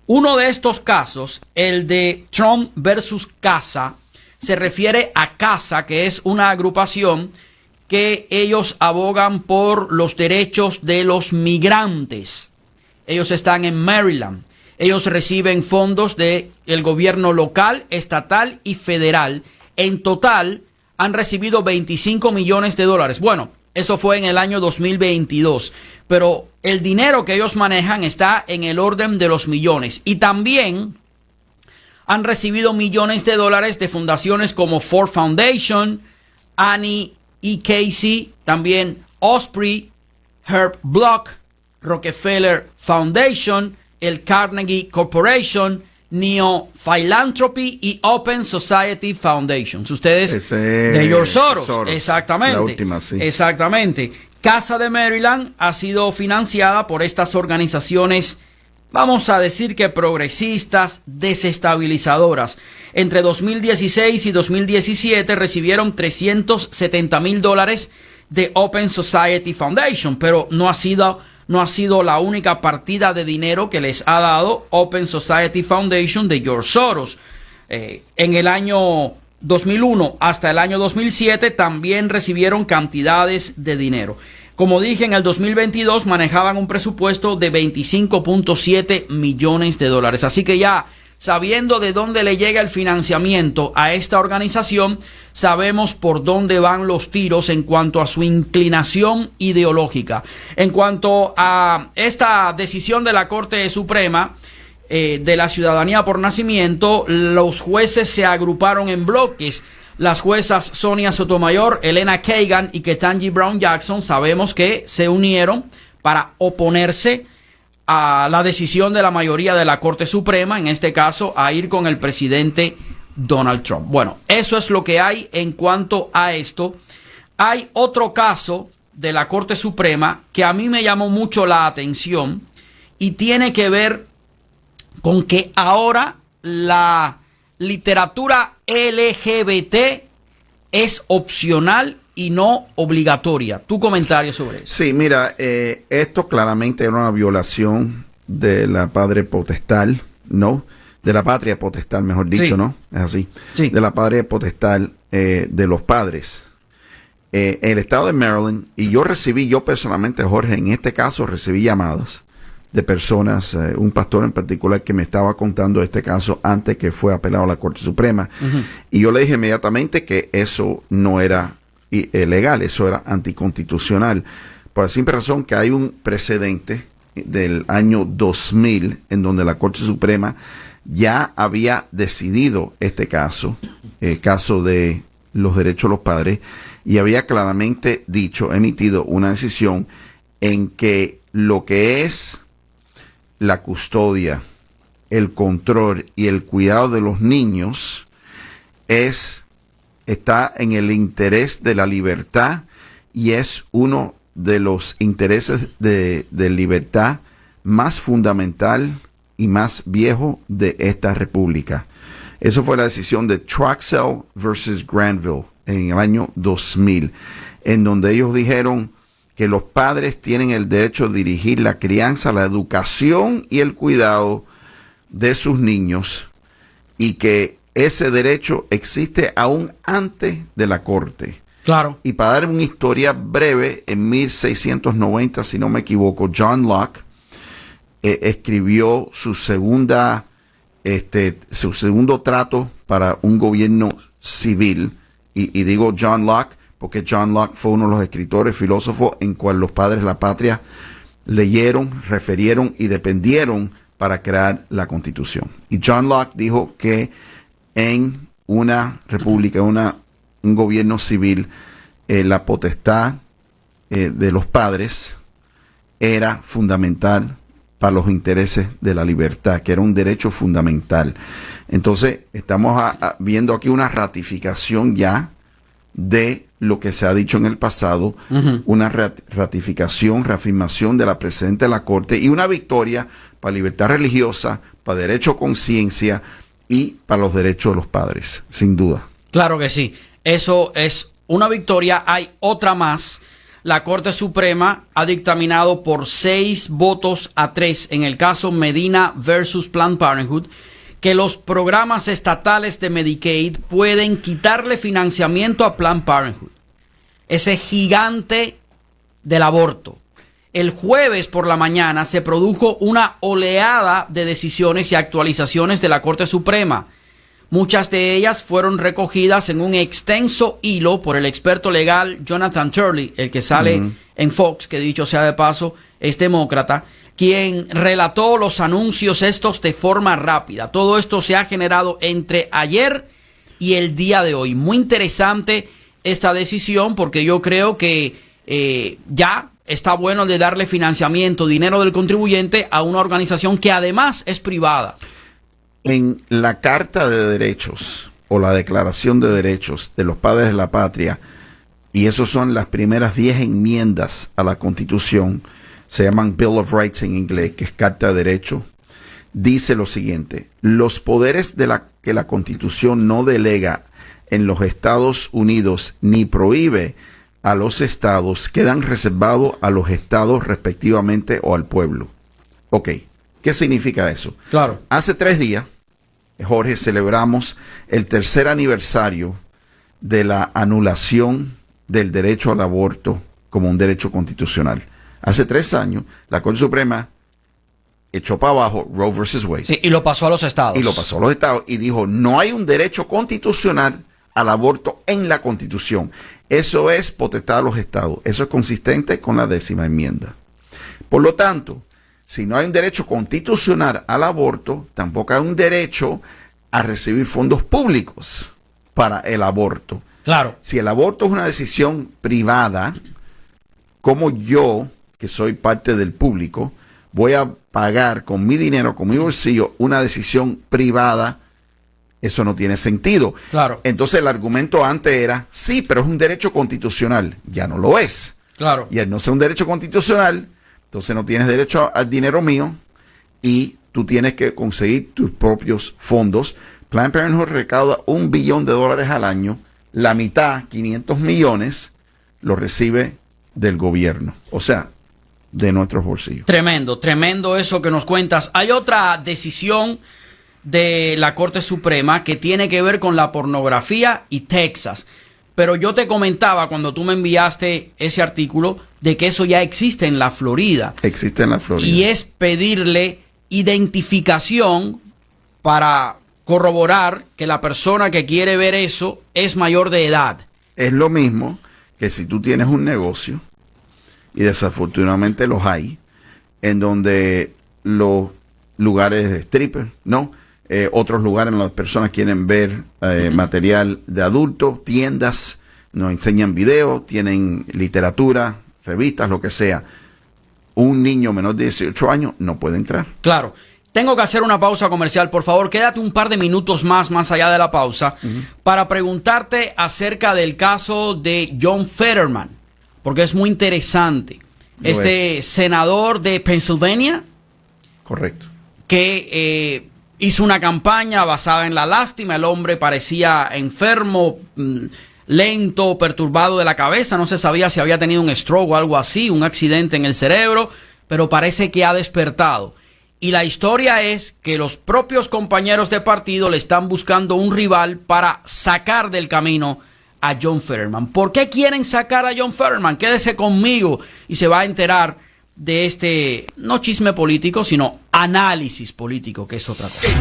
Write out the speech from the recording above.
Uno de estos casos, el de Trump versus CASA, se refiere a CASA, que es una agrupación que ellos abogan por los derechos de los migrantes. Ellos están en Maryland. Ellos reciben fondos del gobierno local, estatal y federal. En total han recibido $25 millones. Bueno, eso fue en el año 2022. Pero el dinero que ellos manejan está en el orden de los millones. Y también han recibido millones de dólares de fundaciones como Ford Foundation, Annie E. Casey, también Osprey, Herb Block, Rockefeller Foundation, el Carnegie Corporation, Neo Philanthropy y Open Society Foundation. Ustedes de George Soros. Exactamente. La última, sí. Exactamente. Casa de Maryland ha sido financiada por estas organizaciones, vamos a decir que progresistas, desestabilizadoras. Entre 2016 y 2017 recibieron $370,000 de Open Society Foundation, pero no ha sido la única partida de dinero que les ha dado Open Society Foundation de George Soros. En el año 2001 hasta el año 2007 también recibieron cantidades de dinero. Como dije, en el 2022 manejaban un presupuesto de $25.7 millones. Así que ya sabiendo de dónde le llega el financiamiento a esta organización, sabemos por dónde van los tiros en cuanto a su inclinación ideológica. En cuanto a esta decisión de la Corte Suprema de la ciudadanía por nacimiento, los jueces se agruparon en bloques. Las juezas Sonia Sotomayor, Elena Kagan y Ketanji Brown Jackson sabemos que se unieron para oponerse a la decisión de la mayoría de la Corte Suprema, en este caso a ir con el presidente Donald Trump. Bueno, eso es lo que hay en cuanto a esto. Hay otro caso de la Corte Suprema que a mí me llamó mucho la atención y tiene que ver con que ahora la literatura LGBT es opcional y no obligatoria. ¿Tu comentario sobre eso? Sí, mira, esto claramente era una violación de la patria potestad, ¿no? De la patria potestad, mejor dicho, sí. ¿No? Es así. Sí. De la patria potestad de los padres. El estado de Maryland, y yo personalmente, Jorge, en este caso recibí llamadas de personas, un pastor en particular que me estaba contando este caso antes que fue apelado a la Corte Suprema. Y yo le dije inmediatamente que eso no era legal, eso era anticonstitucional. Por la simple razón que hay un precedente del año 2000 en donde la Corte Suprema ya había decidido este caso, el caso de los derechos de los padres, y había claramente emitido una decisión en que lo que es la custodia, el control y el cuidado de los niños está en el interés de la libertad y es uno de los intereses de libertad más fundamental y más viejo de esta república. Eso fue la decisión de Troxell versus Granville en el año 2000, en donde ellos dijeron que los padres tienen el derecho de dirigir la crianza, la educación y el cuidado de sus niños y que ese derecho existe aún antes de la corte. Claro. Y para dar una historia breve, en 1690, si no me equivoco, John Locke escribió su segundo trato para un gobierno civil. Y digo John Locke porque John Locke fue uno de los escritores, filósofos en cual los padres de la patria leyeron, referieron y dependieron para crear la Constitución. Y John Locke dijo que en una república, un gobierno civil, la potestad de los padres era fundamental para los intereses de la libertad, que era un derecho fundamental. Entonces, estamos viendo aquí una ratificación ya de lo que se ha dicho en el pasado, una ratificación, reafirmación de la presidenta de la Corte y una victoria para libertad religiosa, para derecho a conciencia y para los derechos de los padres, sin duda. Claro que sí. Eso es una victoria. Hay otra más. la Corte Suprema ha dictaminado por 6 votos a 3 en el caso Medina versus Planned Parenthood que los programas estatales de Medicaid pueden quitarle financiamiento a Planned Parenthood, ese gigante del aborto. El jueves por la mañana se produjo una oleada de decisiones y actualizaciones de la Corte Suprema. Muchas de ellas fueron recogidas en un extenso hilo por el experto legal Jonathan Turley, el que sale en Fox, que dicho sea de paso, es demócrata, quien relató los anuncios estos de forma rápida. Todo esto se ha generado entre ayer y el día de hoy. Muy interesante esta decisión porque yo creo que ya está bueno de darle financiamiento, dinero del contribuyente a una organización que además es privada. En la Carta de Derechos o la Declaración de Derechos de los Padres de la Patria, y esos son las primeras 10 enmiendas a la Constitución, se llaman Bill of Rights en inglés, que es Carta de Derechos, dice lo siguiente: los poderes que la Constitución no delega en los Estados Unidos ni prohíbe a los estados quedan reservados a los estados respectivamente o al pueblo. Ok, ¿qué significa eso? Claro. Hace 3 días, Jorge, celebramos el 3er aniversario de la anulación del derecho al aborto como un derecho constitucional. Hace 3 años, la Corte Suprema echó para abajo Roe versus Wade. Sí, y lo pasó a los estados. Y lo pasó a los estados y dijo, no hay un derecho constitucional al aborto en la Constitución. Eso es potestad de los estados. Eso es consistente con la 10ª enmienda. Por lo tanto, si no hay un derecho constitucional al aborto, tampoco hay un derecho a recibir fondos públicos para el aborto. Claro. Si el aborto es una decisión privada, como yo, que soy parte del público, voy a pagar con mi dinero, con mi bolsillo, una decisión privada, eso no tiene sentido. Claro. Entonces el argumento antes era, sí, pero es un derecho constitucional. Ya no lo es. Claro. Y al no ser un derecho constitucional, entonces no tienes derecho al dinero mío y tú tienes que conseguir tus propios fondos. Planned Parenthood recauda $1 billón al año. La mitad, 500 millones, lo recibe del gobierno. O sea, de nuestros bolsillos. Tremendo, tremendo eso que nos cuentas. Hay otra decisión de la Corte Suprema que tiene que ver con la pornografía y Texas. Pero yo te comentaba cuando tú me enviaste ese artículo de que eso ya existe en la Florida. Existe en la Florida. Y es pedirle identificación para corroborar que la persona que quiere ver eso es mayor de edad. Es lo mismo que si tú tienes un negocio, y desafortunadamente los hay, en donde los lugares de stripper, ¿no? Otros lugares en donde las personas quieren ver material de adultos, tiendas, nos enseñan videos, tienen literatura, revistas, lo que sea. Un niño menor de 18 años no puede entrar. Claro. Tengo que hacer una pausa comercial. Por favor, quédate un par de minutos más allá de la pausa, para preguntarte acerca del caso de John Fetterman, porque es muy interesante. Senador de Pennsylvania. Correcto. Que hizo una campaña basada en la lástima. El hombre parecía enfermo, lento, perturbado de la cabeza. No se sabía si había tenido un stroke o algo así, un accidente en el cerebro, pero parece que ha despertado. Y la historia es que los propios compañeros de partido le están buscando un rival para sacar del camino a John Fetterman. ¿Por qué quieren sacar a John Fetterman? Quédese conmigo y se va a enterar de este, no chisme político, sino análisis político, que es otra cosa.